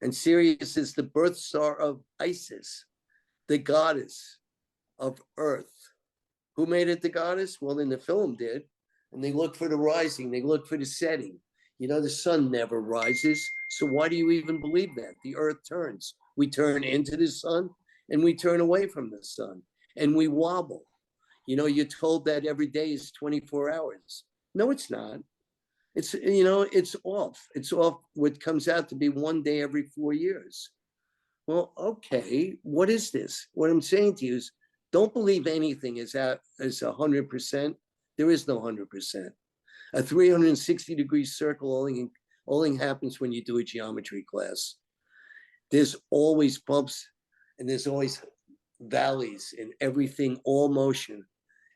And Sirius is the birth star of Isis, the goddess of Earth. Who made it the goddess? Well, in the film did. And they look for the rising, they look for the setting. You know, the sun never rises. So why do you even believe that? The earth turns. We turn into the sun and we turn away from the sun and we wobble. You know, you're told that every day is 24 hours. No, it's not. It's, you know, it's off. It's off what comes out to be one day every 4 years. Well, okay, what is this? What I'm saying to you is don't believe anything is 100%. There is no 100%. A 360-degree circle only happens when you do a geometry class. There's always bumps and there's always valleys in everything, all motion.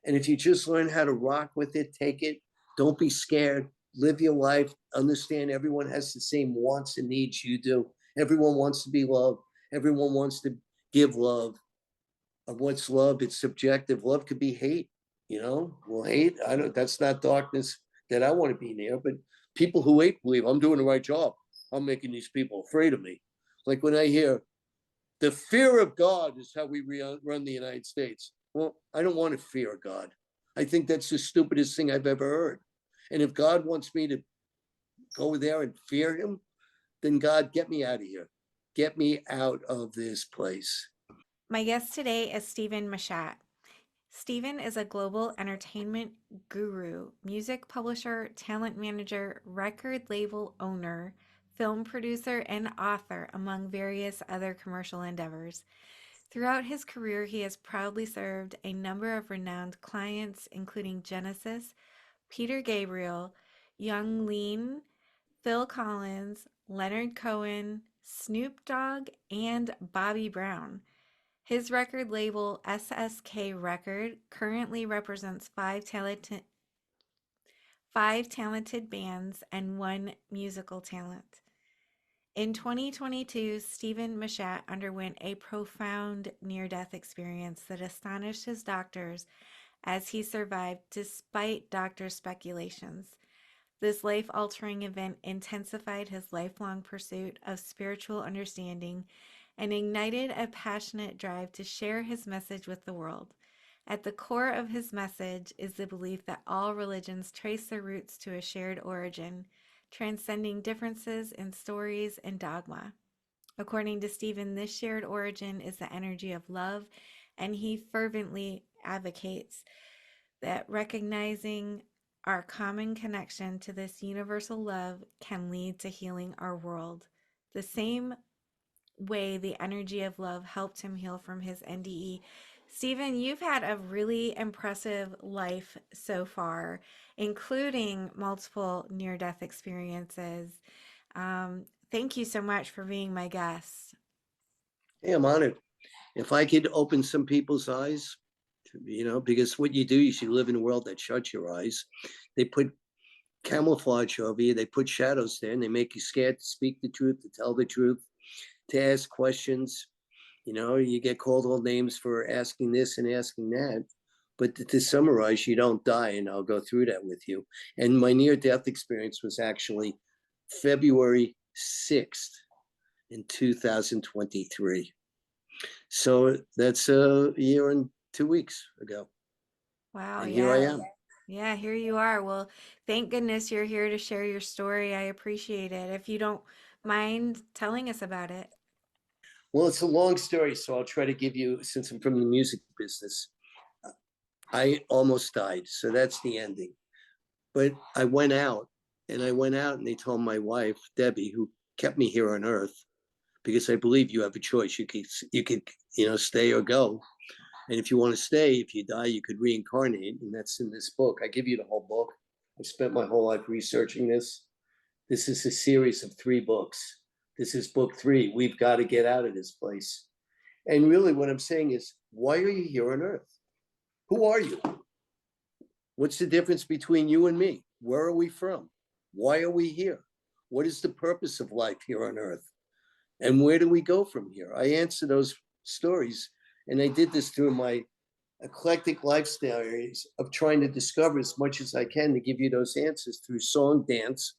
And if you just learn how to rock with it, take it, don't be scared, live your life, understand everyone has the same wants and needs you do. Everyone wants to be loved. Everyone wants to give love. What's love? It's subjective. Love could be hate, you know? Well, hate, that's not darkness that I want to be near, but people who hate believe I'm doing the right job. I'm making these people afraid of me. Like when I hear the fear of God is how we run the United States. Well, I don't want to fear God. I think that's the stupidest thing I've ever heard. And if God wants me to go there and fear him, then God, get me out of here. Get me out of this place. My guest today is Stephen Machat. Stephen is a global entertainment guru, music publisher, talent manager, record label owner, film producer, and author, among various other commercial endeavors. Throughout his career, he has proudly served a number of renowned clients, including Genesis, Peter Gabriel, Young Lean, Phil Collins, Leonard Cohen, Snoop Dogg, and Bobby Brown. His record label, SSK Record, currently represents five talented bands and one musical talent. In 2022, Stephen Machat underwent a profound near-death experience that astonished his doctors as he survived despite doctors' speculations. This life-altering event intensified his lifelong pursuit of spiritual understanding and ignited a passionate drive to share his message with the world. At the core of his message is the belief that all religions trace their roots to a shared origin, transcending differences in stories and dogma. According to Stephen, this shared origin is the energy of love, and he fervently advocates that recognizing our common connection to this universal love can lead to healing our world. The same way the energy of love helped him heal from his NDE. Stephen, you've had a really impressive life so far, including multiple near-death experiences. Thank you so much for being my guest. Hey, I'm honored. If I could open some people's eyes, you know, because what you do is you live in a world that shuts your eyes. They put camouflage over you, they put shadows there, and they make you scared to speak the truth, to tell the truth, to ask questions. You know, you get called all names for asking this and asking that. But to summarize, you don't die, and I'll go through that with you. And my near-death experience was actually February 6th in 2023. So that's a year and 2 weeks ago. Wow, And here I yeah. am. Yeah, here you are. Well, thank goodness you're here to share your story. I appreciate it. If you don't mind telling us about it. Well, it's a long story, so I'll try to give you, since I'm from the music business, I almost died. So that's the ending. But I went out and they told my wife, Debbie, who kept me here on earth, because I believe you have a choice. You could, you know, stay or go. And if you want to stay, if you die, you could reincarnate. And that's in this book. I give you the whole book. I spent my whole life researching this. This is a series of 3 books. This is book 3. We've got to get out of this place. And really what I'm saying is, why are you here on earth? Who are you? What's the difference between you and me? Where are we from? Why are we here? What is the purpose of life here on earth? And where do we go from here? I answer those stories, and I did this through my eclectic lifestyle areas of trying to discover as much as I can to give you those answers through song, dance,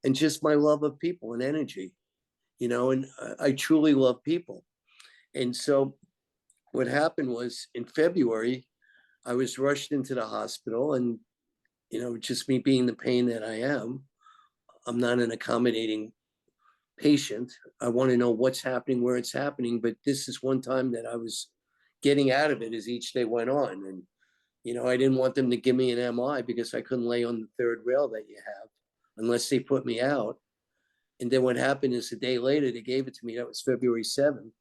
and just my love of people and energy. and I truly love people. And so what happened was in February, I was rushed into the hospital, and, just me being the pain that I am, I'm not an accommodating patient. I want to know what's happening, where it's happening. But this is one time that I was getting out of it as each day went on. And, I didn't want them to give me an MI because I couldn't lay on the third rail that you have unless they put me out. And then what happened is a day later, they gave it to me. That was February 7th.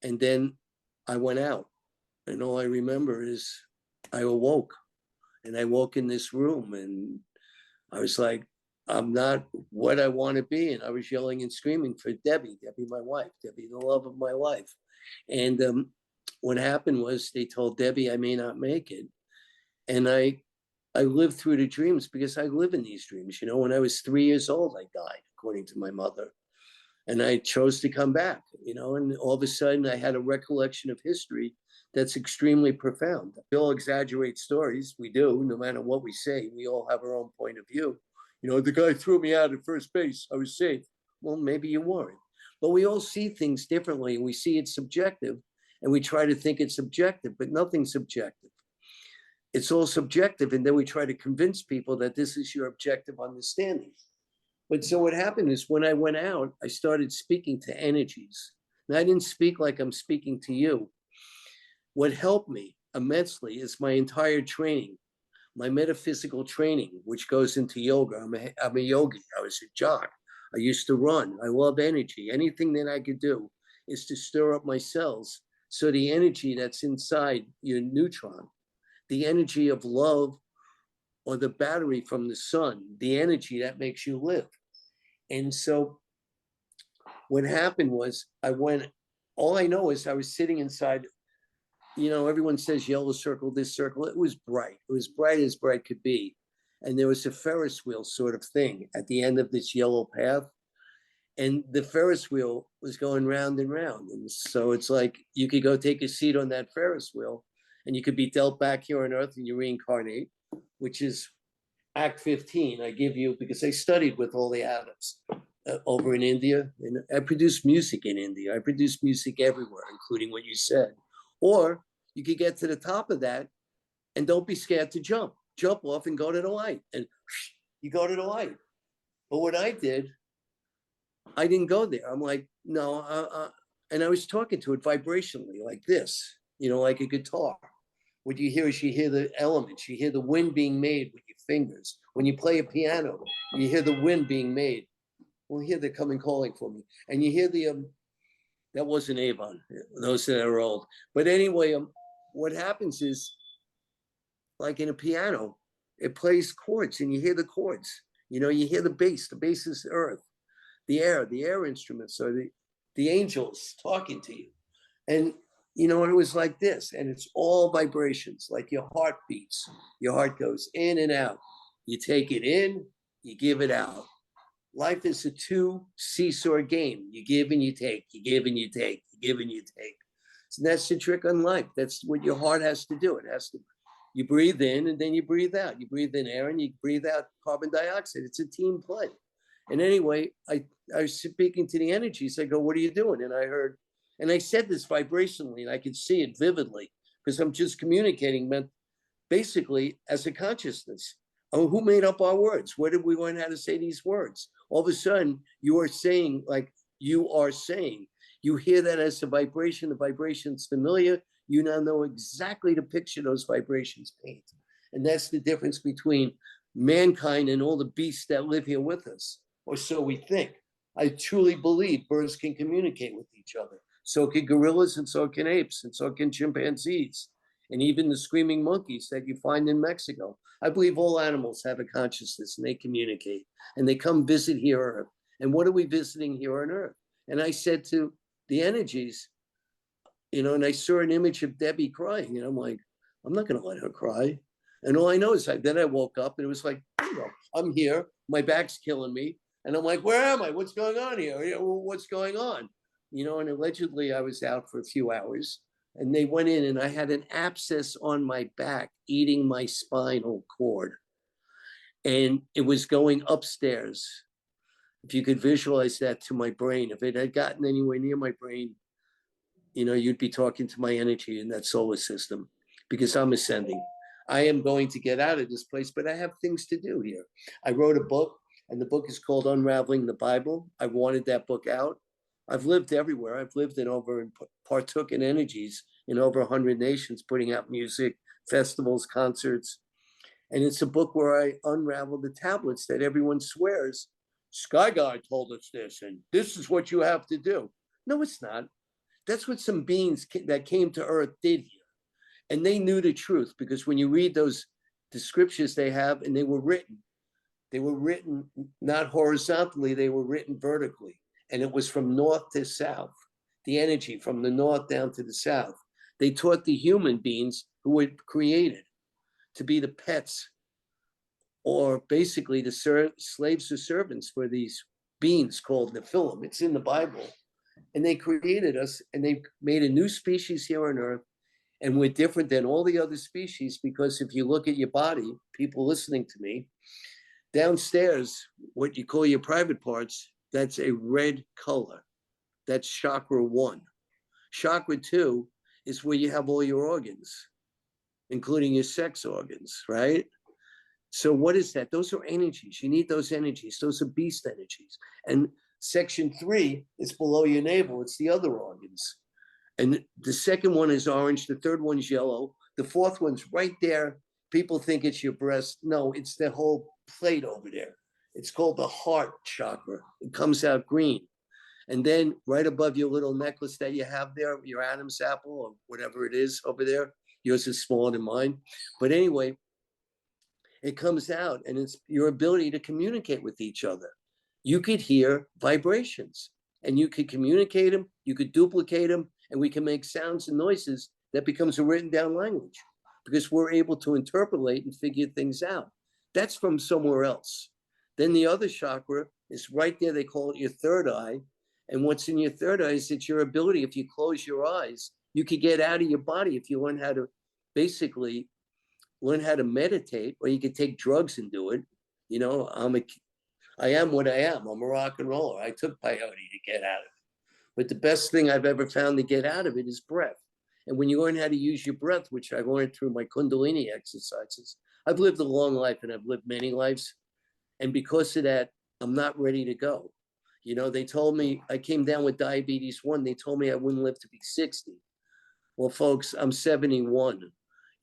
And then I went out. And all I remember is I awoke, and I woke in this room, and I was like, I'm not what I want to be. And I was yelling and screaming for Debbie, my wife, Debbie, the love of my life. And what happened was they told Debbie I may not make it. And I lived through the dreams because I live in these dreams. When I was 3 years old, I died, according to my mother. And I chose to come back, and all of a sudden I had a recollection of history that's extremely profound. We all exaggerate stories. We do, no matter what we say. We all have our own point of view. The guy threw me out at first base. I was safe. Well, maybe you weren't. But we all see things differently, and we see it subjective, and we try to think it's objective, but nothing's subjective. It's all subjective, and then we try to convince people that this is your objective understanding. But so what happened is when I went out, I started speaking to energies. And I didn't speak like I'm speaking to you. What helped me immensely is my entire training, my metaphysical training, which goes into yoga. I'm a yogi. I was a jock. I used to run. I love energy. Anything that I could do is to stir up my cells. So the energy that's inside your neutron, the energy of love, or the battery from the sun, the energy that makes you live. And so what happened was all I know is I was sitting inside, everyone says yellow circle, this circle. It was bright. It was bright as bright could be. And there was a Ferris wheel sort of thing at the end of this yellow path. And the Ferris wheel was going round and round. And so it's like you could go take a seat on that Ferris wheel, and you could be dealt back here on Earth and you reincarnate, which is Act 15. I give you, because I studied with all the atoms over in India, and I produced music in India. I produced music everywhere, including what you said. Or you could get to the top of that and don't be scared to jump off and go to the light, and you go to the light. But what I did, I didn't go there. I'm like, no, and I was talking to it vibrationally like this, like a guitar. What you hear is you hear the elements, you hear the wind being made with your fingers. When you play a piano, you hear the wind being made. Well, here they're coming calling for me. And you hear that wasn't Avon, those that are old. But anyway, what happens is, like in a piano, it plays chords and you hear the chords. You hear the bass. The bass is the earth, the air instruments are the angels talking to you. And and it was like this, and it's all vibrations, like your heart beats. Your heart goes in and out. You take it in, you give it out. Life is a two seesaw game. You give and you take, you give and you take, you give and you take. So that's the trick on life. That's what your heart has to do. It has to, you breathe in and then you breathe out. You breathe in air and you breathe out carbon dioxide. It's a team play. And anyway, I was speaking to the energies. I go, what are you doing? And I heard, and I said this vibrationally, and I could see it vividly because I'm just communicating basically as a consciousness. Oh, who made up our words? Where did we learn how to say these words? All of a sudden, you are saying, like you are saying, you hear that as a vibration. The vibration's familiar. You now know exactly the picture those vibrations paint. And that's the difference between mankind and all the beasts that live here with us, or so we think. I truly believe birds can communicate with each other. So can gorillas, and so can apes, and so can chimpanzees, and even the screaming monkeys that you find in Mexico. I believe all animals have a consciousness and they communicate and they come visit here on Earth. And what are we visiting here on Earth? And I said to the energies, and I saw an image of Debbie crying, and I'm like, I'm not going to let her cry. And all I know is then I woke up and it was like, I'm here, my back's killing me. And I'm like, where am I? What's going on here? What's going on? And allegedly I was out for a few hours, and they went in and I had an abscess on my back eating my spinal cord. And it was going upstairs. if you could visualize that to my brain, if it had gotten anywhere near my brain, you'd be talking to my energy in that solar system, because I'm ascending. I am going to get out of this place, but I have things to do here. I wrote a book, and the book is called Unraveling the Bible. I wanted that book out. I've lived everywhere. I've lived in over and partook in energies in over 100 nations, putting out music, festivals, concerts. And it's a book where I unravel the tablets that everyone swears, Sky God told us this, and this is what you have to do. No, it's not. That's what some beings that came to Earth did here. And they knew the truth, because when you read the scriptures they have, and they were written not horizontally, they were written vertically. And it was from north to south, the energy from the north down to the south. They taught the human beings who were created to be the pets, or basically the slaves or servants for these beings called Nephilim. It's in the Bible. And they created us, and they made a new species here on Earth. And we're different than all the other species, because if you look at your body, people listening to me, downstairs, what you call your private parts, that's a red color. That's chakra 1. Chakra 2 is where you have all your organs, including your sex organs, right? So what is that? Those are energies. You need those energies. Those are beast energies. And section 3 is below your navel. It's the other organs. And the second one is orange. The third one's yellow. The fourth one's right there. People think it's your breast. No, it's the whole plate over there. It's called the heart chakra. It comes out green. And then right above your little necklace that you have there, your Adam's apple or whatever it is over there, yours is smaller than mine. But anyway, it comes out, and it's your ability to communicate with each other. You could hear vibrations, and you could communicate them, you could duplicate them, and we can make sounds and noises that becomes a written down language, because we're able to interpolate and figure things out. That's from somewhere else. Then the other chakra is right there. They call it your third eye. And what's in your third eye is it's your ability. If you close your eyes, you could get out of your body if you learn how to basically learn how to meditate, or you could take drugs and do it. I am what I am. I'm a rock and roller. I took peyote to get out of it. But the best thing I've ever found to get out of it is breath. And when you learn how to use your breath, which I learned through my Kundalini exercises, I've lived a long life, and I've lived many lives. And because of that, I'm not ready to go. They told me I came down with diabetes 1. They told me I wouldn't live to be 60. Well, folks, I'm 71,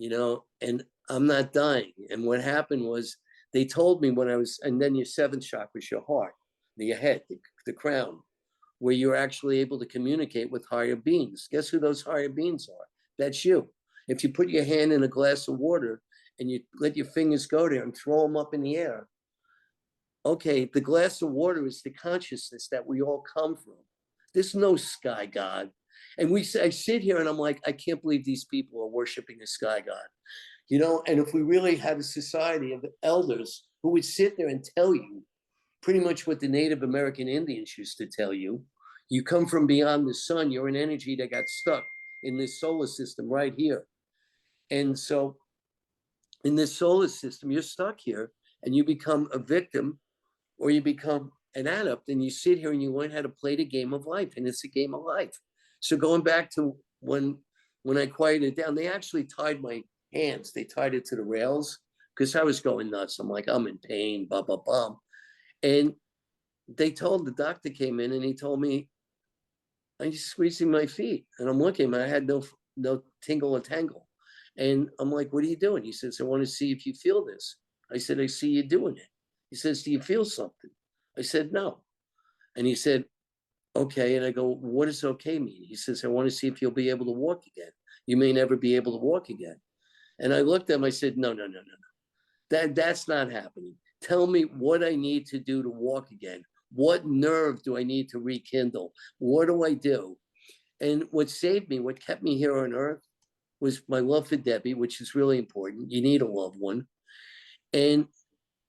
and I'm not dying. And what happened was they told me when I was, and then your seventh chakra is your heart, your head, the crown, where you're actually able to communicate with higher beings. Guess who those higher beings are? That's you. If you put your hand in a glass of water and you let your fingers go there and throw them up in the air, okay, the glass of water is the consciousness that we all come from. There's no sky god. And I sit here and I'm like, I can't believe these people are worshiping a sky god. And if we really had a society of elders who would sit there and tell you pretty much what the Native American Indians used to tell you, you come from beyond the sun, you're an energy that got stuck in this solar system right here. And so in this solar system, you're stuck here, and you become a victim, or you become an adept, and you sit here and you learn how to play the game of life, and it's a game of life. So going back to when I quieted down, they actually tied my hands. They tied it to the rails because I was going nuts. I'm like, I'm in pain, blah, blah, blah. And the doctor came in and he told me, I'm just squeezing my feet. And I'm looking, and I had no tingle or tangle. And I'm like, what are you doing? He says, I want to see if you feel this. I said, I see you doing it. He says, do you feel something? I said, no. And he said, okay. And I go, what does okay mean? He says, I want to see if you'll be able to walk again. You may never be able to walk again. And I looked at him, I said, no. That's not happening. Tell me what I need to do to walk again. What nerve do I need to rekindle? What do I do? And what saved me, what kept me here on Earth, was my love for Debbie, which is really important. You need a loved one. And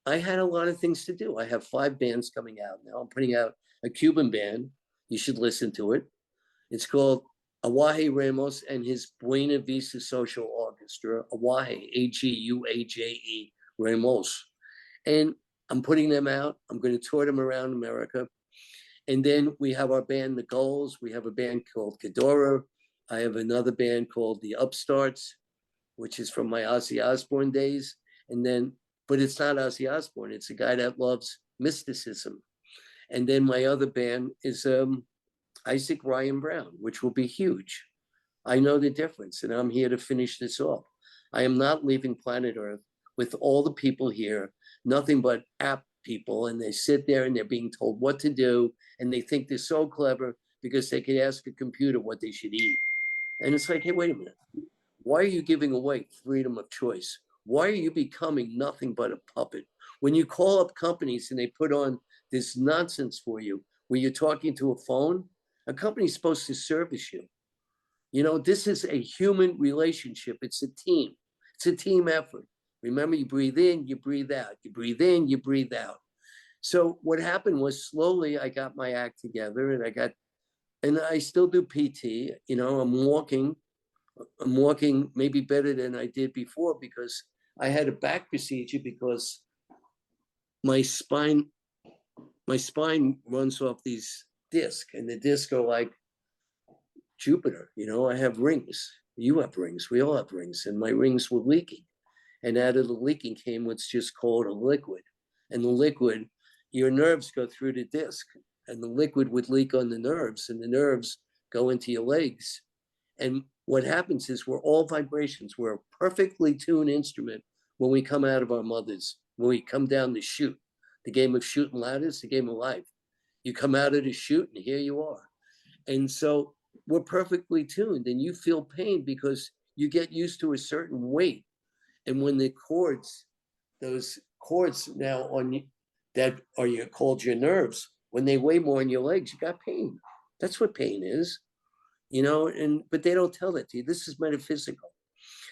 I had a lot of things to do. I have 5 bands coming out now. I'm putting out a Cuban band. You should listen to it. It's called Awaje Ramos and his Buena Vista Social Orchestra. Awaje, Aguaje Ramos. And I'm putting them out. I'm going to tour them around America. And then we have our band, The Goals. We have a band called Ghidorah. I have another band called The Upstarts, which is from my Ozzy Osbourne days. And then, but it's not Ozzy Osbourne. It's a guy that loves mysticism. And then my other band is Isaac Ryan Brown, which will be huge. I know the difference, and I'm here to finish this off. I am not leaving planet Earth with all the people here, nothing but app people, and they sit there and they're being told what to do, and they think they're so clever because they could ask a computer what they should eat. And it's like, hey, wait a minute. Why are you giving away freedom of choice? Why are you becoming nothing but a puppet? When you call up companies and they put on this nonsense for you, where you're talking to a phone, a company's supposed to service you. You know, this is a human relationship. It's a team. It's a team effort. Remember, you breathe in, you breathe out. You breathe in, you breathe out. So what happened was slowly I got my act together and I still do PT. You know, I'm walking maybe better than I did before because I had a back procedure because my spine, my spine runs off these discs and the discs are like Jupiter. You know, I have rings. You have rings. We all have rings. And my rings were leaking. And out of the leaking came what's just called a liquid. And the liquid, your nerves go through the disc. And the liquid would leak on the nerves, and the nerves go into your legs. And what happens is we're all vibrations. We're a perfectly tuned instrument when we come out of our mothers, when we come down to shoot. The game of shooting ladders, the game of life. You come out of the shoot, and here you are. And so we're perfectly tuned, and you feel pain because you get used to a certain weight. And when the cords, those cords now on that are called your nerves, when they weigh more in your legs, you got pain. That's what pain is, you know. And but they don't tell that to you. This is metaphysical,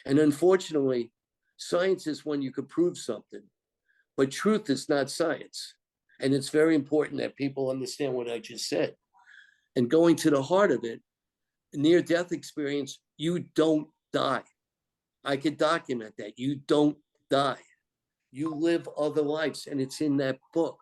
and unfortunately, science is when you could prove something, but truth is not science. And it's very important that people understand what I just said. And going to the heart of it, near death experience, you don't die. I could document that. You don't die. You live other lives, and it's in that book.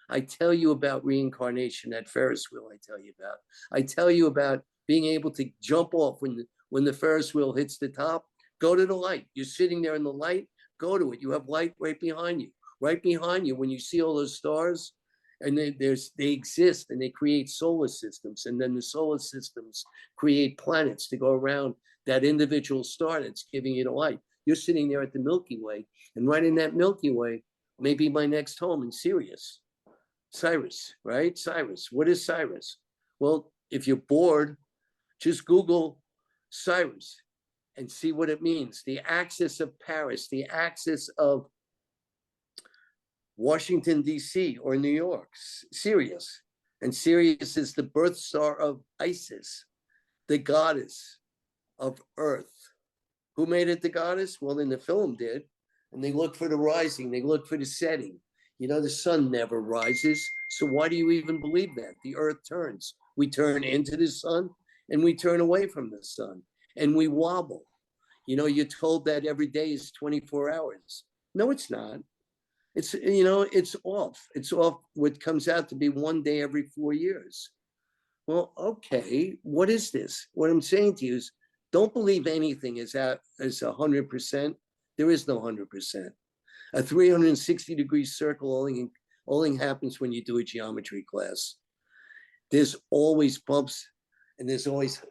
I tell you about reincarnation, that Ferris wheel I tell you about. I tell you about being able to jump off when the Ferris wheel hits the top. Go to the light. You're sitting there in the light. Go to it. You have light right behind you. Right behind you, when you see all those stars, and they exist and they create solar systems, and then the solar systems create planets to go around that individual star that's giving you the light. You're sitting there at the Milky Way, and right in that Milky Way may be my next home in Sirius. Cyrus, right? Cyrus. What is Cyrus? Well, if you're bored, just Google Cyrus and see what it means. The axis of Paris, the axis of Washington, D.C., or New York, Sirius. And Sirius is the birth star of Isis, the goddess of Earth. Who made it the goddess? Well, in the film did. And they look for the rising, they look for the setting. You know, the sun never rises. So why do you even believe that? The earth turns. We turn into the sun and we turn away from the sun and we wobble. You know, you're told that every day is 24 hours. No, it's not. It's, you know, it's off. It's off what comes out to be one day every 4 years. Well, okay, what is this? What I'm saying to you is don't believe anything is 100%. There is no 100%. A 360-degree circle only happens when you do a geometry class. There's always bumps and there's always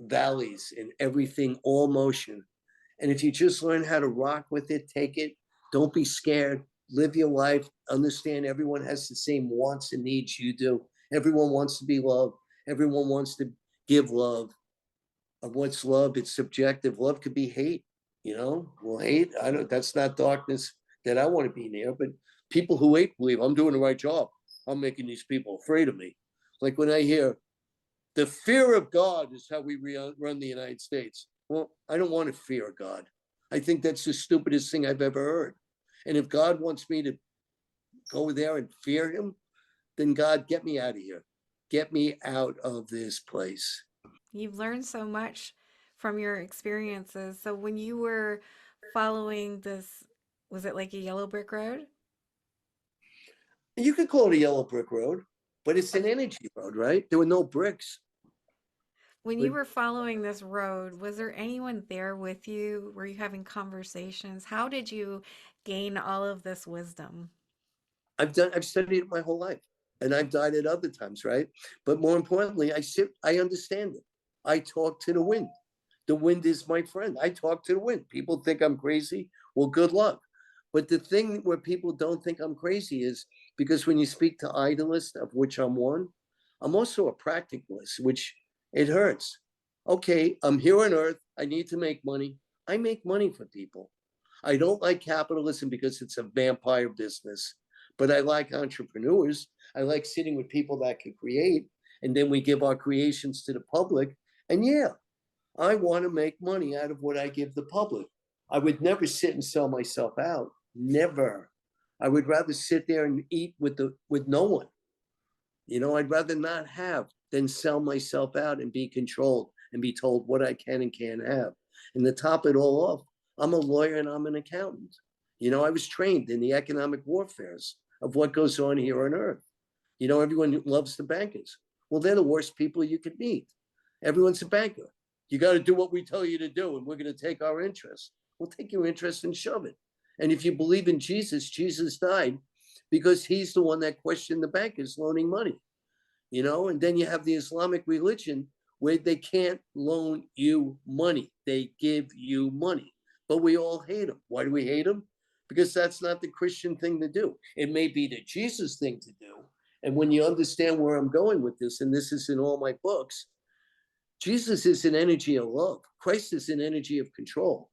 valleys in everything, all motion. And if you just learn how to rock with it, take it, don't be scared, live your life, understand everyone has the same wants and needs you do. Everyone wants to be loved. Everyone wants to give love. What's love? It's subjective. Love could be hate, you know? Well, hate, I don't, that's not darkness that I want to be near, but people who hate believe I'm doing the right job. I'm making these people afraid of me. Like when I hear the fear of God is how we run the United States. Well, I don't want to fear God. I think that's the stupidest thing I've ever heard. And if God wants me to go there and fear him, then God, get me out of here. Get me out of this place. You've learned so much from your experiences. So when you were following this, was it like a yellow brick road? And you could call it a yellow brick road, but it's an energy road, right? There were no bricks. When But you were following this road, was there anyone there with you? Were you having conversations? How did you gain all of this wisdom? I've studied it my whole life, and I've died at other times, right? But more importantly, I understand it. I talk to the wind. The wind is my friend. I talk to the wind. People think I'm crazy. Well, good luck. But the thing where people don't think I'm crazy is because when you speak to idealists, of which I'm one, I'm also a practicalist, which it hurts. Okay, I'm here on earth. I need to make money. I make money for people. I don't like capitalism because it's a vampire business, but I like entrepreneurs. I like sitting with people that can create, and then we give our creations to the public. And yeah, I want to make money out of what I give the public. I would never sit and sell myself out. Never. I would rather sit there and eat with no one. I'd rather not have than sell myself out and be controlled and be told what I can and can't have. And to top it all off, I'm a lawyer and I'm an accountant. I was trained in the economic warfares of what goes on here on earth. Everyone loves the bankers. Well, they're the worst people you could meet. Everyone's a banker. You got to do what we tell you to do, and we're going to take our interest. We'll take your interest and shove it. And if you believe in Jesus, Jesus died because he's the one that questioned the bankers loaning money. And then you have the Islamic religion where they can't loan you money. They give you money. But we all hate them. Why do we hate them? Because that's not the Christian thing to do. It may be the Jesus thing to do. And when you understand where I'm going with this, and this is in all my books, Jesus is an energy of love. Christ is an energy of control.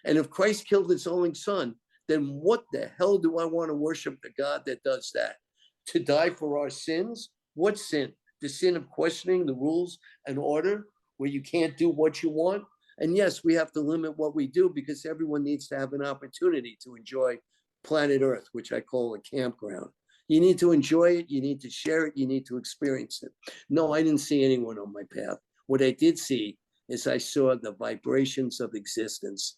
And if Christ killed his only son, then what the hell do I want to worship the God that does that? To die for our sins? What sin? The sin of questioning the rules and order where you can't do what you want? And yes, we have to limit what we do because everyone needs to have an opportunity to enjoy planet Earth, which I call a campground. You need to enjoy it. You need to share it. You need to experience it. No, I didn't see anyone on my path. What I did see is I saw the vibrations of existence,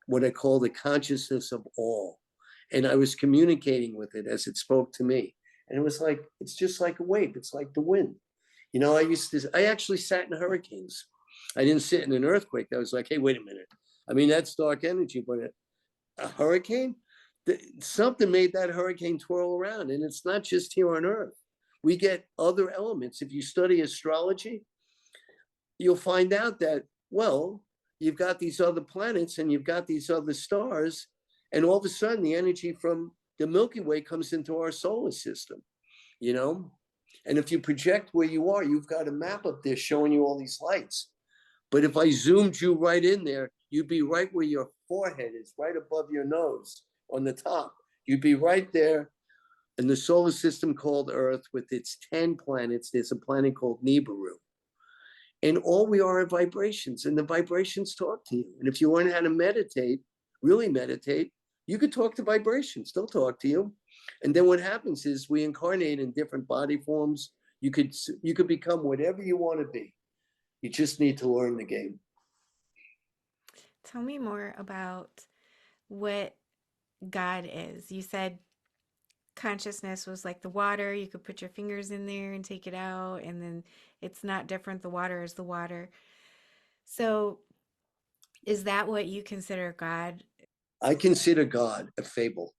what I call the consciousness of all. And I was communicating with it as it spoke to me. And it was like, it's just like a wave. It's like the wind. I actually sat in hurricanes. I didn't sit in an earthquake. I was like, hey, wait a minute. I mean, that's dark energy, but a hurricane, something made that hurricane twirl around. And it's not just here on Earth. We get other elements. If you study astrology, you'll find out that, well, you've got these other planets and you've got these other stars, and all of a sudden the energy from the Milky Way comes into our solar system, And if you project where you are, you've got a map up there showing you all these lights. But if I zoomed you right in there, you'd be right where your forehead is, right above your nose on the top. You'd be right there in the solar system called Earth with its 10 planets. There's a planet called Nibiru. And all we are vibrations, and the vibrations talk to you. And if you learn how to meditate, really meditate, you could talk to vibrations. They'll talk to you. And then what happens is we incarnate in different body forms. You could become whatever you want to be. You just need to learn the game. Tell me more about what God is. You said consciousness was like the water. You could put your fingers in there and take it out, and then it's not different. The water is the water. So, is that what you consider God? I consider God a fable.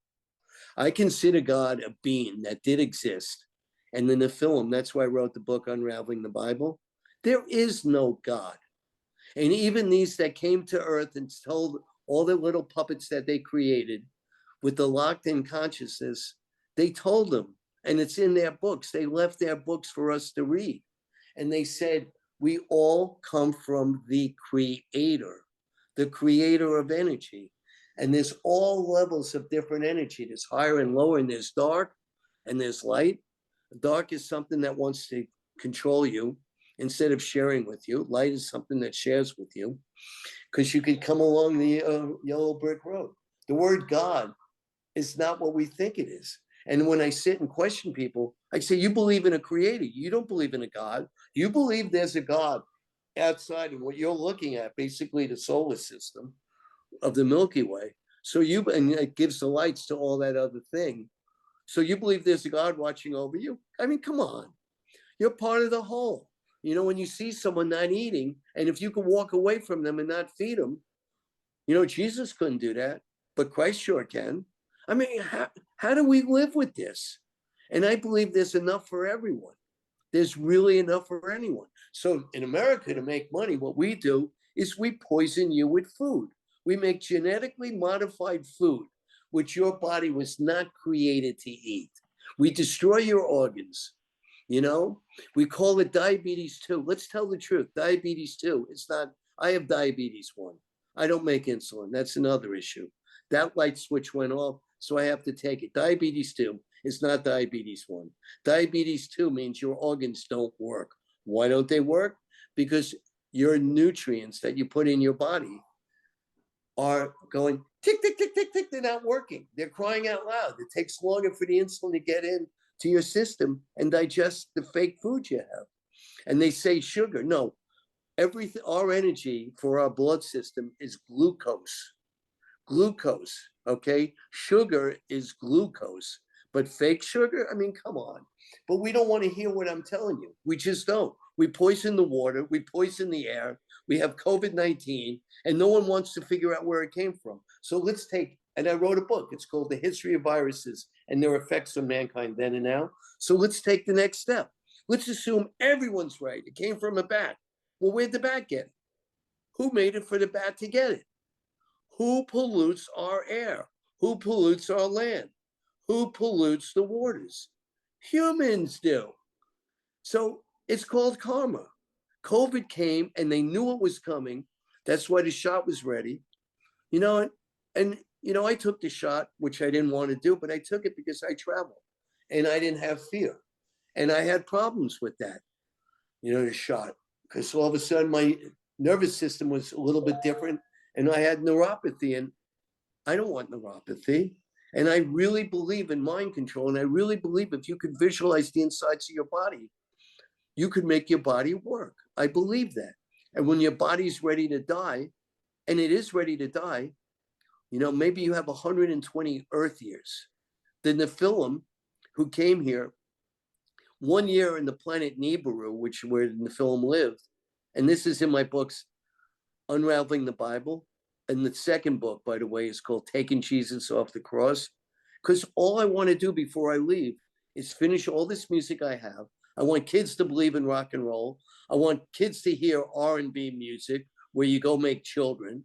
I consider God a being that did exist. And in the film, that's why I wrote the book Unraveling the Bible. There is no God. And even these that came to Earth and told all the little puppets that they created with the locked in consciousness, they told them, and it's in their books. They left their books for us to read. And they said, we all come from the creator of energy. And there's all levels of different energy. There's higher and lower, and there's dark and there's light. Dark is something that wants to control you instead of sharing with you. Light is something that shares with you, because you could come along the yellow brick road. The word God is not what we think it is. And when I sit and question people, I say, you believe in a creator. You don't believe in a God. You believe there's a God outside of what you're looking at, basically the solar system of the Milky Way. And it gives the lights to all that other thing. So you believe there's a God watching over you? I mean, come on. You're part of the whole. You know, when you see someone not eating, and if you can walk away from them and not feed them, you know, Jesus couldn't do that, but Christ sure can. I mean, how do we live with this? And I believe there's enough for everyone. There's really enough for anyone. So in America, to make money, what we do is we poison you with food. We make genetically modified food, which your body was not created to eat. We destroy your organs. You know, we call it diabetes 2. Let's tell the truth. Diabetes 2. It's not, I have diabetes 1. I don't make insulin. That's another issue. That light switch went off, so I have to take it. Diabetes 2 is not diabetes 1. Diabetes 2 means your organs don't work. Why don't they work? Because your nutrients that you put in your body are going tick, tick, tick, tick, tick. They're not working. They're crying out loud. It takes longer for the insulin to get in to your system and digest the fake food you have. And they say sugar. No, everything, our energy for our blood system is glucose. Glucose, okay? Sugar is glucose, but fake sugar, I mean, come on. But we don't want to hear what I'm telling you. We just don't. We poison the water, we poison the air, we have COVID-19, and no one wants to figure out where it came from. So let's take, and I wrote a book, it's called The History of Viruses and Their Effects on Mankind Then and Now. So let's take the next step. Let's assume everyone's right. It came from a bat. Well, where'd the bat get it? Who made it for the bat to get it? Who pollutes our air? Who pollutes our land? Who pollutes the waters? Humans do. So it's called karma. COVID came and they knew it was coming. That's why the shot was ready. You know, and you know, I took the shot, which I didn't want to do, but I took it because I travel and I didn't have fear. And I had problems with that, you know, the shot, because all of a sudden my nervous system was a little bit different and I had neuropathy, and I don't want neuropathy. And I really believe in mind control. And I really believe if you could visualize the insides of your body, you could make your body work. I believe that. And when your body's ready to die, and it is ready to die, you know, maybe you have 120 Earth years. The Nephilim, who came here 1 year in the planet Nibiru, which where the Nephilim lived, and this is in my books, Unraveling the Bible. And the second book, by the way, is called Taking Jesus Off the Cross. Because all I want to do before I leave is finish all this music I have. I want kids to believe in rock and roll. I want kids to hear R&B music where you go make children.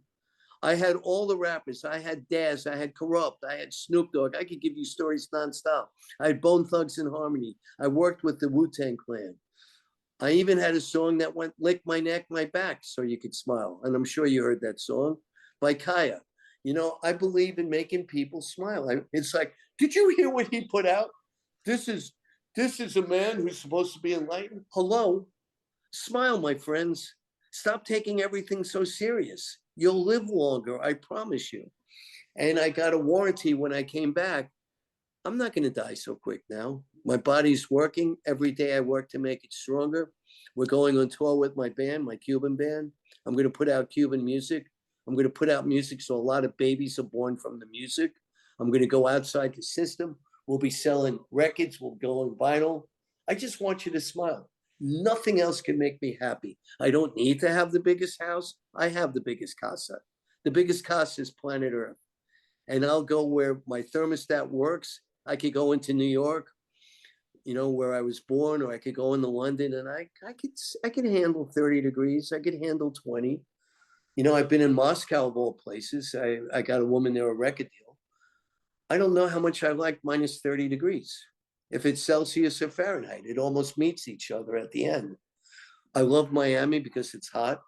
I had all the rappers. I had Daz, I had Corrupt, I had Snoop Dogg. I could give you stories nonstop. I had Bone Thugs and Harmony. I worked with the Wu-Tang Clan. I even had a song that went Lick My Neck, My Back, so you could smile. And I'm sure you heard that song by Kaya. You know, I believe in making people smile. It's like, did you hear what he put out? This is a man who's supposed to be enlightened. Hello, smile, my friends. Stop taking everything so serious. You'll live longer, I promise you. And I got a warranty when I came back. I'm not going to die so quick now. My body's working. Every day I work to make it stronger. We're going on tour with my band, my Cuban band. I'm going to put out Cuban music. I'm going to put out music so a lot of babies are born from the music. I'm going to go outside the system. We'll be selling records. We'll go on vinyl. I just want you to smile. Nothing else can make me happy. I don't need to have the biggest house. I have the biggest casa. The biggest casa is planet Earth. And I'll go where my thermostat works. I could go into New York, you know, where I was born, or I could go into London, and I could handle 30 degrees. I could handle 20. You know, I've been in Moscow of all places. I got a woman there, a record deal. I don't know how much I like minus 30 degrees. If it's Celsius or Fahrenheit, it almost meets each other at the end. I love Miami because it's hot.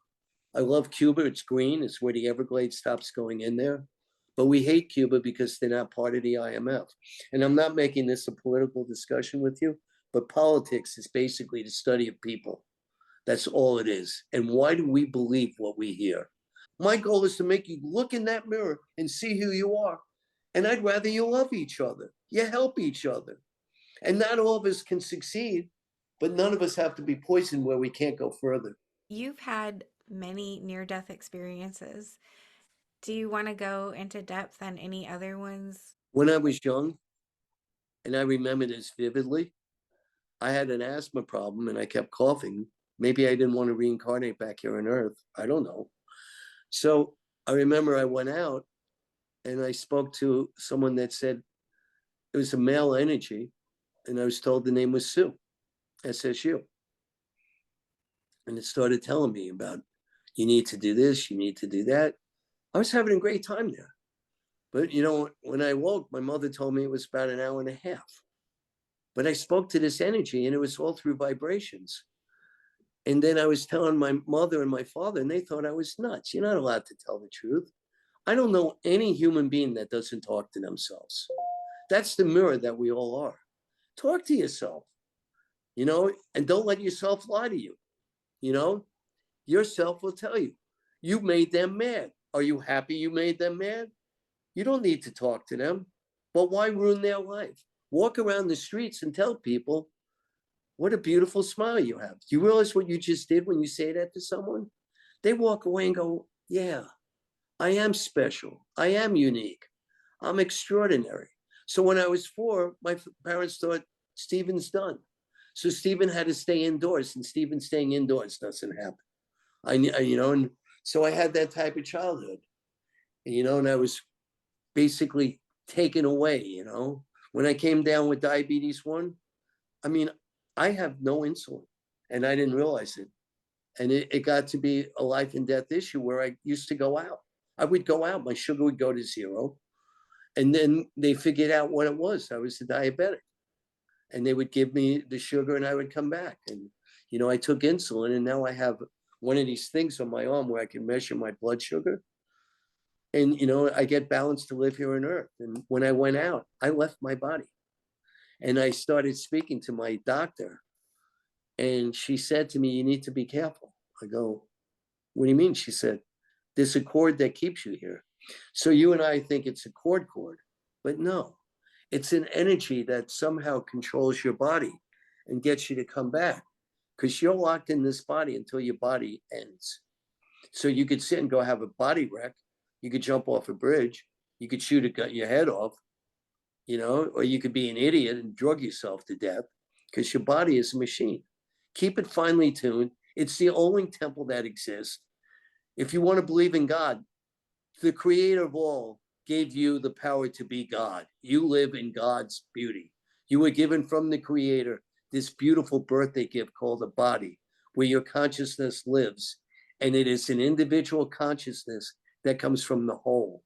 I love Cuba. It's green. It's where the Everglades stops going in there. But we hate Cuba because they're not part of the IMF. And I'm not making this a political discussion with you, but politics is basically the study of people. That's all it is. And why do we believe what we hear? My goal is to make you look in that mirror and see who you are. And I'd rather you love each other. You help each other. And not all of us can succeed, but none of us have to be poisoned where we can't go further. You've had many near death experiences. Do you want to go into depth on any other ones? When I was young, And I remember this vividly. I had an asthma problem and I kept coughing. Maybe I didn't want to reincarnate back here on Earth. I don't know. So I remember I went out and I spoke to someone that said it was a male energy. And I was told the name was Sue, SSU. And it started telling me about, you need to do this, you need to do that. I was having a great time there. But, you know, when I woke, my mother told me it was about an hour and a half. But I spoke to this energy and it was all through vibrations. And then I was telling my mother and my father, and they thought I was nuts. You're not allowed to tell the truth. I don't know any human being that doesn't talk to themselves. That's the mirror that we all are. Talk to yourself, you know, and don't let yourself lie to you. You know, yourself will tell you, you made them mad. Are you happy you made them mad? You don't need to talk to them, but why ruin their life? Walk around the streets and tell people, what a beautiful smile you have. Do you realize what you just did when you say that to someone? They walk away and go, yeah, I am special. I am unique. I'm extraordinary. So when I was 4, my parents thought Stephen's done. So Stephen had to stay indoors, and Stephen staying indoors doesn't happen. You know, and so I had that type of childhood, you know, and I was basically taken away, you know. When I came down with diabetes 1, I mean, I have no insulin and I didn't realize it. And it got to be a life and death issue where I used to go out. I would go out, my sugar would go to 0. And then they figured out what it was. I was a diabetic. And they would give me the sugar and I would come back. And, you know, I took insulin and now I have one of these things on my arm where I can measure my blood sugar. And, you know, I get balanced to live here on Earth. And when I went out, I left my body. And I started speaking to my doctor. And she said to me, you need to be careful. I go, what do you mean? She said, there's a cord that keeps you here. So you and I think it's a cord, but no, it's an energy that somehow controls your body and gets you to come back, because you're locked in this body until your body ends. So you could sit and go have a body wreck. You could jump off a bridge. You could shoot your head off, you know, or you could be an idiot and drug yourself to death, because your body is a machine. Keep it finely tuned. It's the only temple that exists. If you want to believe in God, the creator of all gave you the power to be God. You live in God's beauty. You were given from the creator this beautiful birthday gift called a body, where your consciousness lives. And it is an individual consciousness that comes from the whole.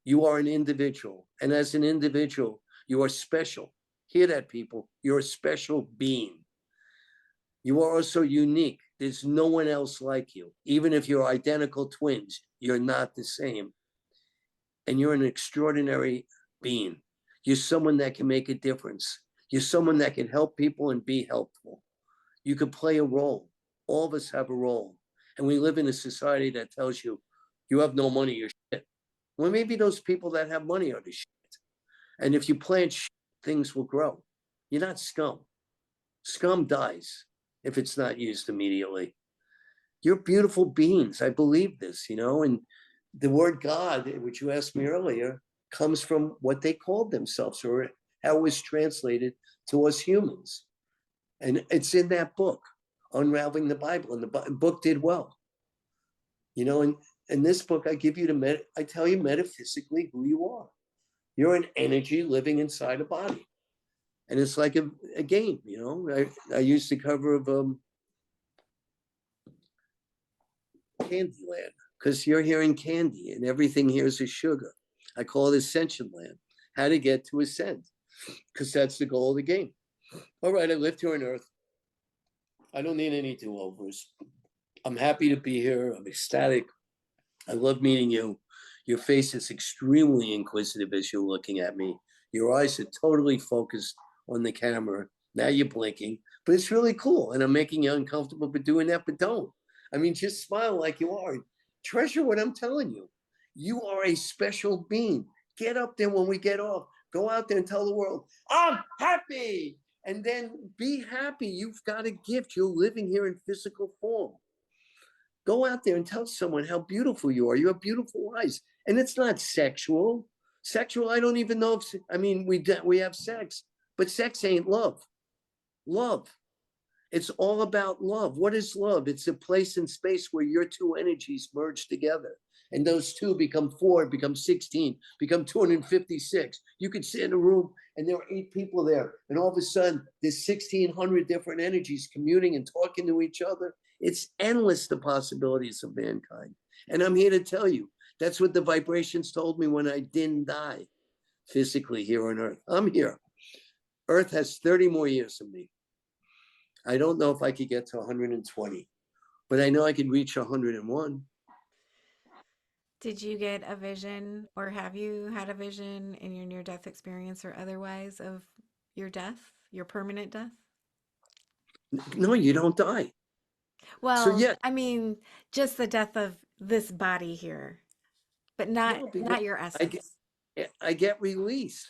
You are an individual. And as an individual, you are special. Hear that, people? You're a special being. You are also unique. There's no one else like you. Even if you're identical twins, you're not the same. And you're an extraordinary being. You're someone that can make a difference. You're someone that can help people and be helpful. You can play a role. All of us have a role. And we live in a society that tells you, you have no money, you're shit. Well, maybe those people that have money are the shit. And if you plant shit, things will grow. You're not scum. Scum dies if it's not used immediately. You're beautiful beings. I believe this, you know, and the word God, which you asked me earlier, comes from what they called themselves, or how it was translated to us humans. And it's in that book, Unraveling the Bible, and the book did well. You know, and in this book, I give you I tell you metaphysically who you are. You're an energy living inside a body. And it's like a game, you know. I used the cover of Candyland, because you're hearing candy and everything here is a sugar. I call it Ascension Land. How to get to ascend, because that's the goal of the game. All right, I lived here on Earth. I don't need any do-overs. I'm happy to be here. I'm ecstatic. I love meeting you. Your face is extremely inquisitive as you're looking at me. Your eyes are totally focused on the camera. Now you're blinking, but it's really cool. And I'm making you uncomfortable for doing that, but don't. I mean, just smile like you are. Treasure what I'm telling you. You are a special being. Get up there when we get off. Go out there and tell the world, I'm happy. And then be happy. You've got a gift. You're living here in physical form. Go out there and tell someone how beautiful you are. You have beautiful eyes. And it's not sexual. Sexual, I don't even know if, I mean, we have sex, But sex ain't love. Love. It's all about love. What is love? It's a place in space where your two energies merge together. And those two become 4, become 16, become 256. You could sit in a room and there are 8 people there. And all of a sudden, there's 1,600 different energies communing and talking to each other. It's endless, the possibilities of mankind. And I'm here to tell you, that's what the vibrations told me when I didn't die physically here on Earth. I'm here. Earth has 30 more years of me. I don't know if I could get to 120, but I know I could reach 101. Did you get a vision, or have you had a vision in your near-death experience or otherwise of your death, your permanent death? No, you don't die. So Well, yeah, I mean, just the death of this body here, but not no, because not your I get, essence. I get released.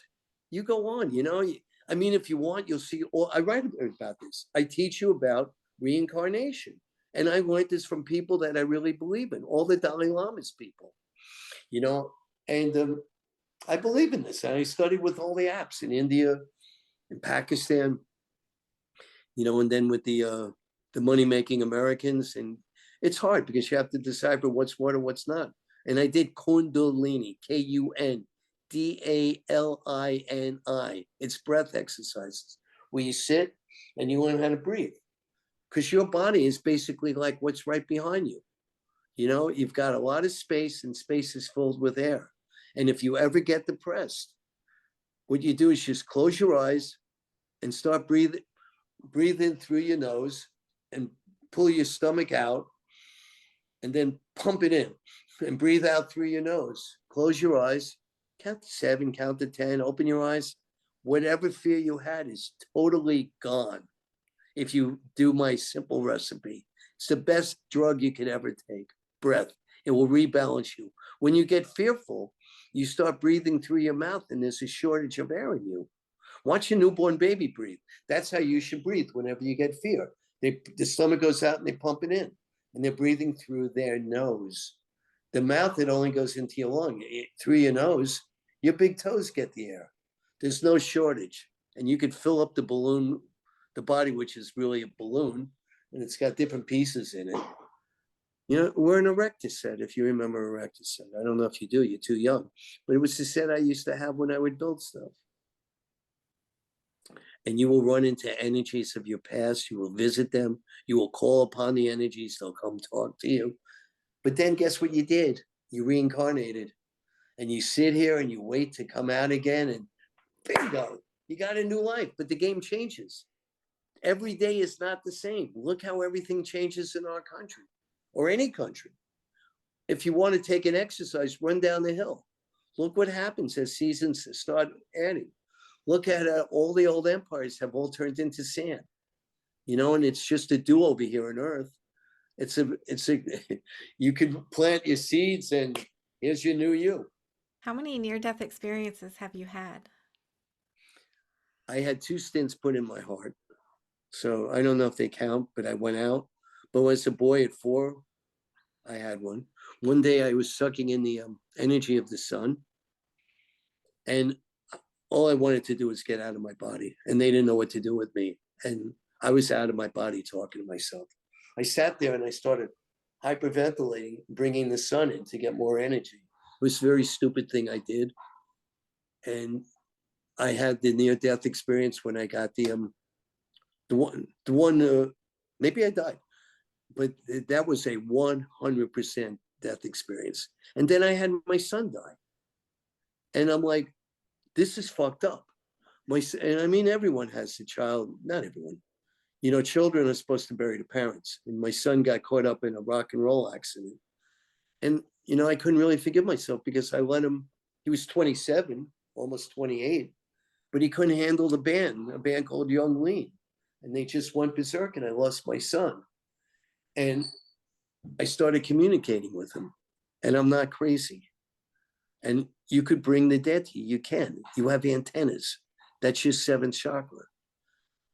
You go on, you know. I mean, if you want, you'll see. All I write about this. I teach you about reincarnation, and I learned this from people that I really believe in. All the Dalai Lama's people, you know, and I believe in this. And I studied with all the apps in India, in Pakistan, you know, and then with the money-making Americans, and it's hard because you have to decipher what's what and what's not. And I did Kundalini, Kundalini. It's breath exercises where you sit and you learn how to breathe, because your body is basically like what's right behind you. You know, you've got a lot of space, and space is filled with air. And if you ever get depressed, what you do is just close your eyes and start breathing. Breathe in through your nose and pull your stomach out, and then pump it in and breathe out through your nose. Close your eyes, count to 7, count to 10, open your eyes. Whatever fear you had is totally gone if you do my simple recipe. It's the best drug you could ever take, breath. It will rebalance you. When you get fearful, you start breathing through your mouth, and there's a shortage of air in you. Watch a newborn baby breathe. That's how you should breathe whenever you get fear. The stomach goes out and they pump it in, and they're breathing through their nose. The mouth, it only goes into your lung. Through your nose, your big toes get the air. There's no shortage. And you could fill up the balloon, the body, which is really a balloon, and it's got different pieces in it. You know, we're an erector set, if you remember erector set. I don't know if you do, you're too young. But it was the set I used to have when I would build stuff. And you will run into energies of your past. You will visit them. You will call upon the energies. They'll come talk to you. But then guess what you did? You reincarnated. And you sit here and you wait to come out again, and bingo, you got a new life. But the game changes. Every day is not the same. Look how everything changes in our country or any country. If you want to take an exercise, run down the hill. Look what happens as seasons start adding. Look at all the old empires have all turned into sand, you know, and it's just a do-over here on Earth. It's a, you can plant your seeds and here's your new you. How many near-death experiences have you had? I had 2 stents put in my heart. So I don't know if they count, but I went out. But when I was a boy at 4, I had one. One day I was sucking in the energy of the sun, and all I wanted to do was get out of my body, and they didn't know what to do with me. And I was out of my body talking to myself. I sat there and I started hyperventilating, bringing the sun in to get more energy. It was a very stupid thing I did. And I had the near-death experience when I got the one, maybe I died, but that was a 100% death experience. And then I had my son die. And I'm like, this is fucked up. And I mean, everyone has a child, not everyone. You know, children are supposed to bury the parents. And my son got caught up in a rock and roll accident. And, you know, I couldn't really forgive myself because I let him, he was 27, almost 28, but he couldn't handle a band called Young Lean. And they just went berserk, and I lost my son. And I started communicating with him, and I'm not crazy. And you could bring the dead to you. You can. You have antennas. That's your 7th chakra.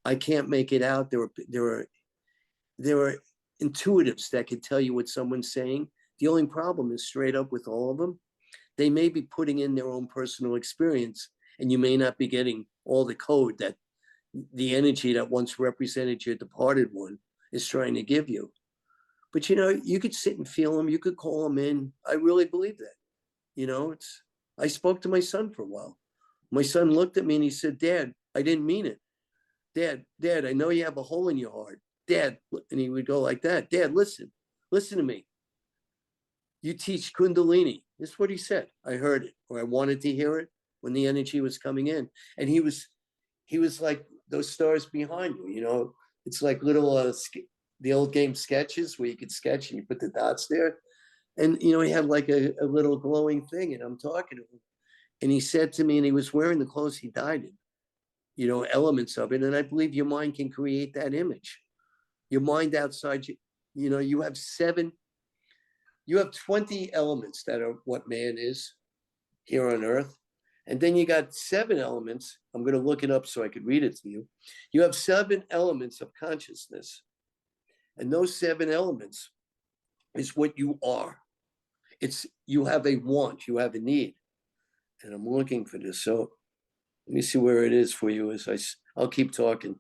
I can't make it out. There are intuitives that could tell you what someone's saying. The only problem is, straight up with all of them, they may be putting in their own personal experience, and you may not be getting all the code that the energy that once represented your departed one is trying to give you. But you could sit and feel them. You could call them in. I really believe that. I spoke to my son for a while. My son looked at me and he said, "Dad, I didn't mean it. Dad, I know you have a hole in your heart. Dad," and he would go like that. "Dad, listen to me. You teach Kundalini." This is what he said. I heard it, or I wanted to hear it when the energy was coming in. And he was like those stars behind you, it's like little, the old game Sketches where you could sketch and you put the dots there. And, he had like a little glowing thing, and I'm talking to him. And he said to me, and he was wearing the clothes he died in, elements of it. And I believe your mind can create that image. Your mind outside you have 20 elements that are what man is here on earth. And then you got 7 elements. I'm going to look it up so I could read it to you. You have 7 elements of consciousness. And those 7 elements is what you are. You have a want, you have a need. And I'm looking for this. So let me see where it is for you as I'll keep talking.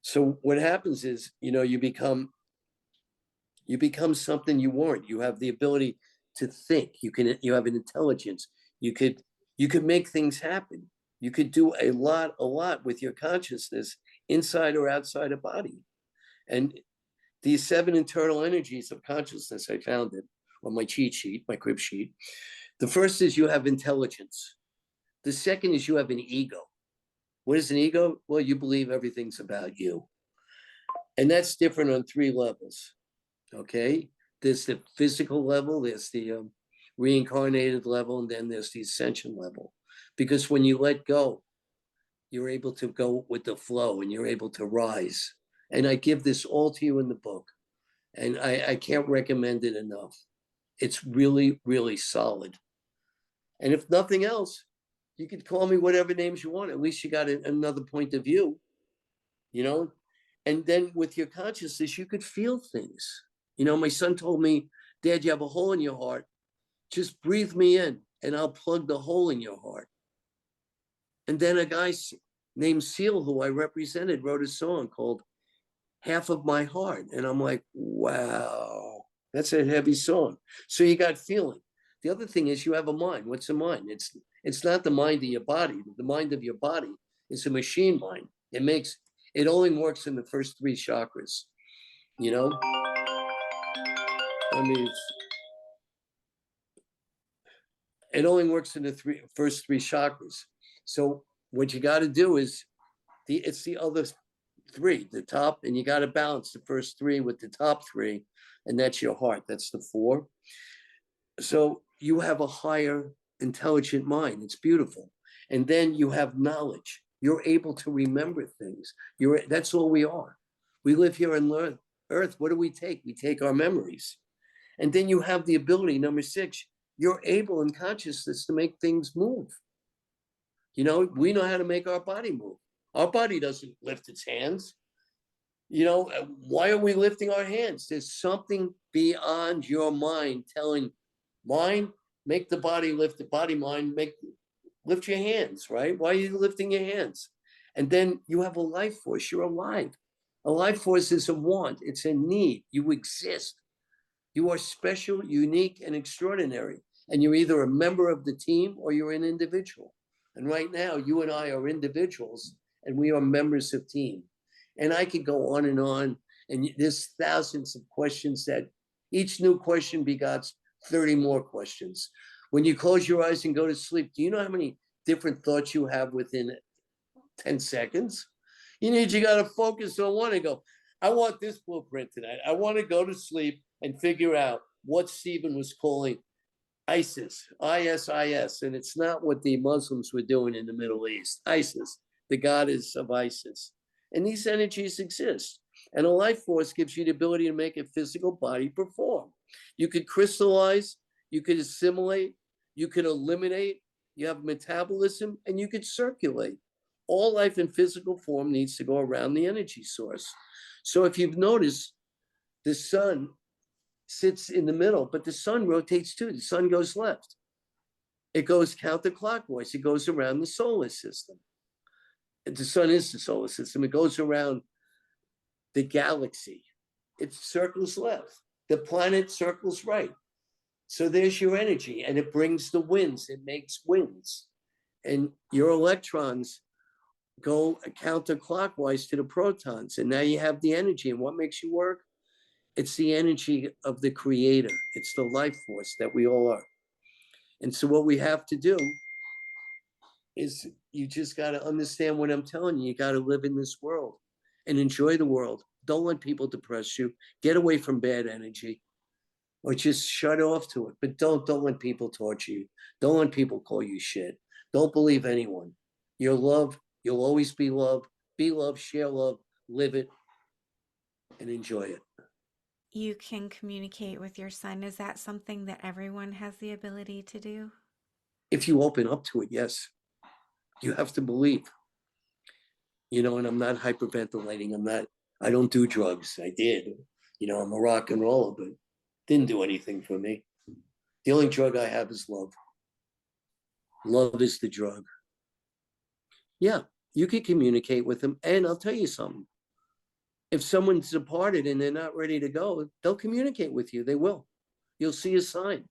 So what happens is, you become something you weren't. You have the ability to think. You have an intelligence. You could make things happen. You could do a lot with your consciousness inside or outside a body. And these 7 internal energies of consciousness, I found it on my cheat sheet, my crib sheet. The first is you have intelligence. The second is you have an ego. What is an ego? Well, you believe everything's about you. And that's different on 3 levels. Okay? There's the physical level, there's the reincarnated level, and then there's the ascension level. Because when you let go, you're able to go with the flow and you're able to rise. And I give this all to you in the book. And I can't recommend it enough. It's really, really solid. And if nothing else, you could call me whatever names you want. At least you got another point of view, And then with your consciousness, you could feel things. My son told me, "Dad, you have a hole in your heart. Just breathe me in and I'll plug the hole in your heart." And then a guy named Seal, who I represented, wrote a song called "Half of My Heart." And I'm like, wow, that's a heavy song. So you got feeling. The other thing is you have a mind. What's a mind? It's not the mind of your body. The mind of your body is a machine mind. It only works in the first 3 chakras, it only works in the first 3 chakras. So what you got to do is it's the other 3, the top, and you got to balance the first 3 with the top 3, and that's your heart. That's the 4. So you have a higher intelligent mind. It's beautiful. And then you have knowledge. You're able to remember things. That's all we are. We live here on earth. What do we take? We take our memories. And then you have the ability, number 6, you're able in consciousness to make things move. We know how to make our body move. Our body doesn't lift its hands. Why are we lifting our hands? There's something beyond your mind telling mind, make the body lift, the body, mind, lift your hands, right? Why are you lifting your hands? And then you have a life force. You're alive. A life force is a want. It's a need. You exist. You are special, unique, and extraordinary. And you're either a member of the team or you're an individual. And right now, you and I are individuals, and we are members of team. And I could go on, and there's thousands of questions that each new question begots 30 more questions. When you close your eyes and go to sleep, do you know how many different thoughts you have within 10 seconds? You got to focus on one and go, I want this blueprint tonight. I want to go to sleep and figure out what Stephen was calling ISIS, ISIS. And it's not what the Muslims were doing in the Middle East. ISIS, the goddess of ISIS. And these energies exist. And a life force gives you the ability to make a physical body perform. You could crystallize, you could assimilate, you could eliminate, you have metabolism, and you could circulate. All life in physical form needs to go around the energy source. So if you've noticed, the sun sits in the middle, but the sun rotates too. The sun goes left. It goes counterclockwise. It goes around the solar system. The sun is the solar system. It goes around the galaxy. It circles left. The planet circles right. So there's your energy, and it brings the winds. It makes winds. And your electrons go counterclockwise to the protons. And now you have the energy. And what makes you work? It's the energy of the creator. It's the life force that we all are. And so what we have to do is you just got to understand what I'm telling you. You got to live in this world and enjoy the world. Don't let people depress you. Get away from bad energy or just shut off to it. But don't let people torture you. Don't let people call you shit. Don't believe anyone. You're love. You'll always be love. Be love, share love, live it, and enjoy it. You can communicate with your son. Is that something that everyone has the ability to do? If you open up to it, yes. You have to believe. And I'm not hyperventilating. I don't do drugs. I did. I'm a rock and roller, but didn't do anything for me. The only drug I have is love. Love is the drug. Yeah, you can communicate with them. And I'll tell you something. If someone's departed and they're not ready to go, they'll communicate with you. They will. You'll see a sign.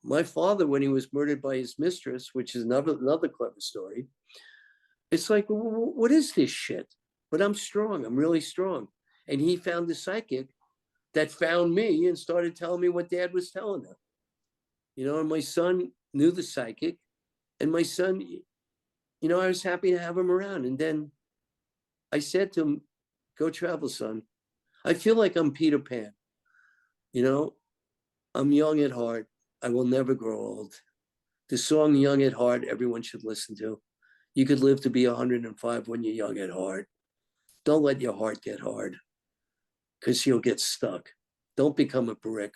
My father, when he was murdered by his mistress, which is another clever story, it's like, what is this shit? But I'm strong. I'm really strong. And he found a psychic that found me and started telling me what dad was telling her. And my son knew the psychic. And my son, I was happy to have him around. And then I said to him, go travel, son. I feel like I'm Peter Pan. I'm young at heart. I will never grow old. The song Young at Heart, everyone should listen to. You could live to be 105 when you're young at heart. Don't let your heart get hard because you'll get stuck. Don't become a brick.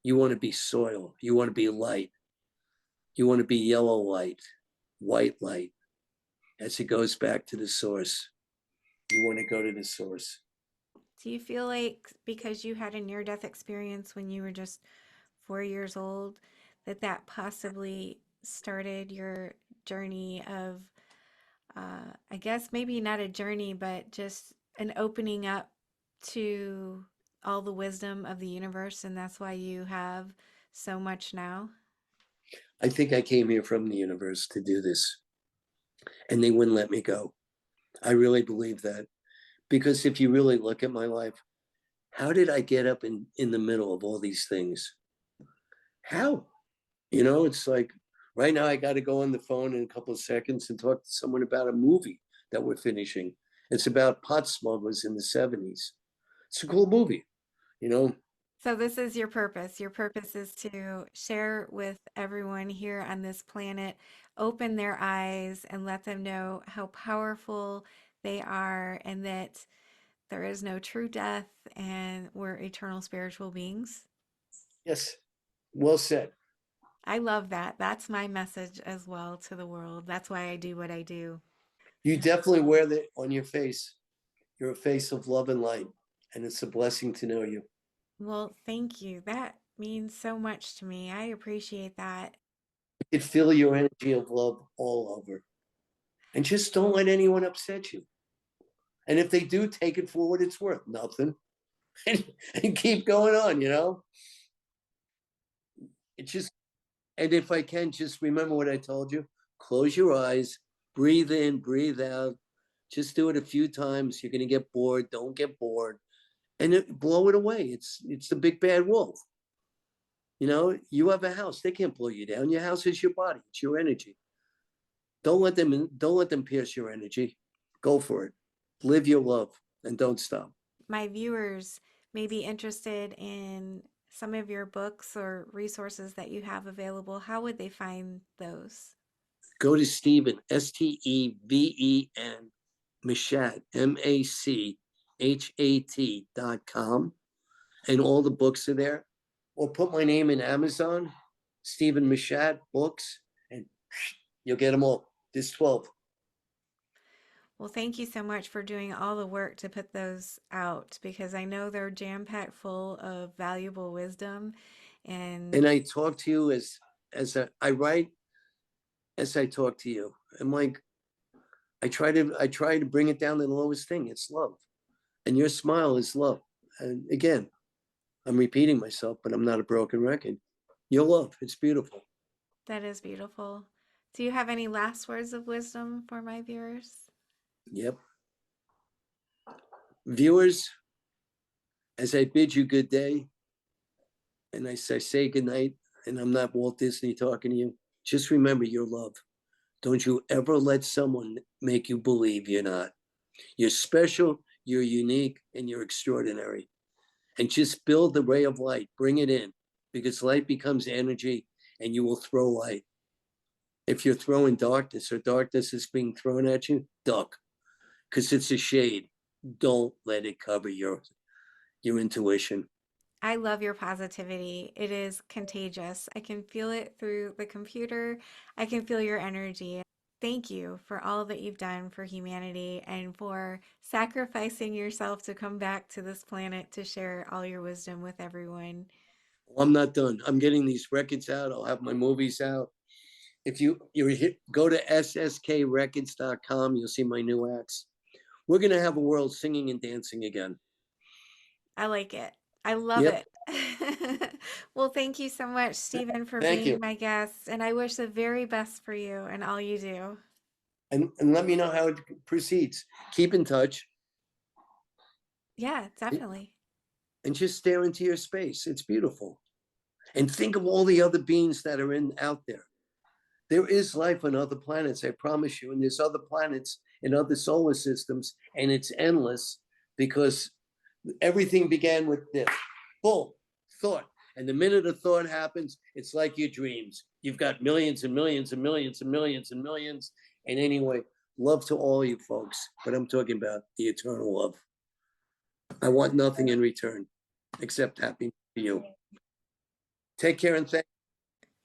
You want to be soil. You want to be light. You want to be yellow light, white light, as it goes back to the source. You want to go to the source. Do you feel like because you had a near death experience when you were just 4 years old, that possibly started your journey of, I guess maybe not a journey, but just an opening up to all the wisdom of the universe, and that's why you have so much now? I think I came here from the universe to do this, and they wouldn't let me go. I really believe that. Because if you really look at my life, how did I get up in the middle of all these things? How? It's like right now I got to go on the phone in a couple of seconds and talk to someone about a movie that we're finishing. It's about pot smugglers in the 70s. It's a cool movie, you know. So this is your purpose. Your purpose is to share with everyone here on this planet, open their eyes and let them know how powerful they are and that there is no true death and we're eternal spiritual beings. Yes, well said. I love that. That's my message as well to the world. That's why I do what I do. You definitely wear that on your face. You're a face of love and light, and it's a blessing to know you. Well, thank you. That means so much to me. I appreciate that. You can feel your energy of love all over. And just don't let anyone upset you. And if they do, take it for what it's worth. Nothing. And keep going on. It just, and if I can, just remember what I told you. Close your eyes, breathe in, breathe out. Just do it a few times. You're going to get bored. Don't get bored. And blow it away. It's the big bad wolf. You have a house. They can't blow you down. Your house is your body. It's your energy. Don't let them pierce your energy. Go for it. Live your love and don't stop. My viewers may be interested in some of your books or resources that you have available. How would they find those? Go to Stephen, Steven, Machat, Machat.com, and all the books are there. Or put my name in Amazon, Stephen Machat books, and you'll get them all. There's 12. Well, thank you so much for doing all the work to put those out because I know they're jam-packed full of valuable wisdom and And I talk to you as I write as I talk to you. I'm like, I try to bring it down to the lowest thing. It's love. And your smile is love. And again, I'm repeating myself, but I'm not a broken record. Your love, it's beautiful. That is beautiful. Do you have any last words of wisdom for my viewers? Yep. Viewers, as I bid you good day, and I say good night, and I'm not Walt Disney talking to you, just remember your love. Don't you ever let someone make you believe you're not. You're special, you're unique, and you're extraordinary. And just build the ray of light, bring it in, because light becomes energy and you will throw light. If you're throwing darkness or darkness is being thrown at you, duck, because it's a shade. Don't let it cover your intuition. I love your positivity. It is contagious. I can feel it through the computer. I can feel your energy. Thank you for all that you've done for humanity and for sacrificing yourself to come back to this planet to share all your wisdom with everyone. I'm not done. I'm getting these records out. I'll have my movies out. If go to sskrecords.com, you'll see my new acts. We're going to have a world singing and dancing again. I like it. I love Yep. it. Well, thank you so much, Stephen, for Thank being you. my guest. And I wish the very best for you and all you do. And let me know how it proceeds. Keep in touch Yeah, definitely. and just stare into your space. It's beautiful. And think of all the other beings that are out there. There is life on other planets, I promise you. And there's other planets in other solar systems, and it's endless because everything began with this. Boom, thought. And the minute a thought happens, it's like your dreams. You've got millions and millions and millions and millions and millions. And anyway, love to all you folks, but I'm talking about the eternal love. I want nothing in return except happiness for you. Take care and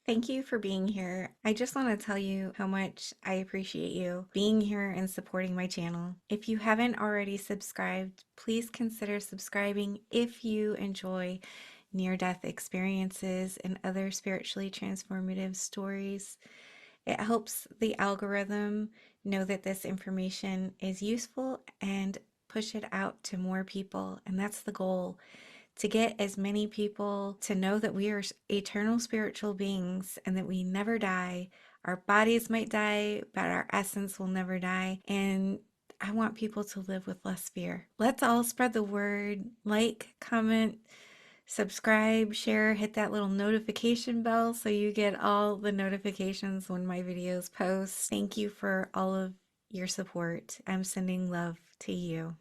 Thank you for being here. I just want to tell you how much I appreciate you being here and supporting my channel. If you haven't already subscribed, please consider subscribing if you enjoy near-death experiences and other spiritually transformative stories. It helps the algorithm know that this information is useful and push it out to more people, and that's the goal, to get as many people to know that we are eternal spiritual beings and that we never die. Our bodies might die, but our essence will never die. And I want people to live with less fear. Let's all spread the word. Like, comment, subscribe, share, hit that little notification bell so you get all the notifications when my videos post. Thank you for all of your support. I'm sending love to you.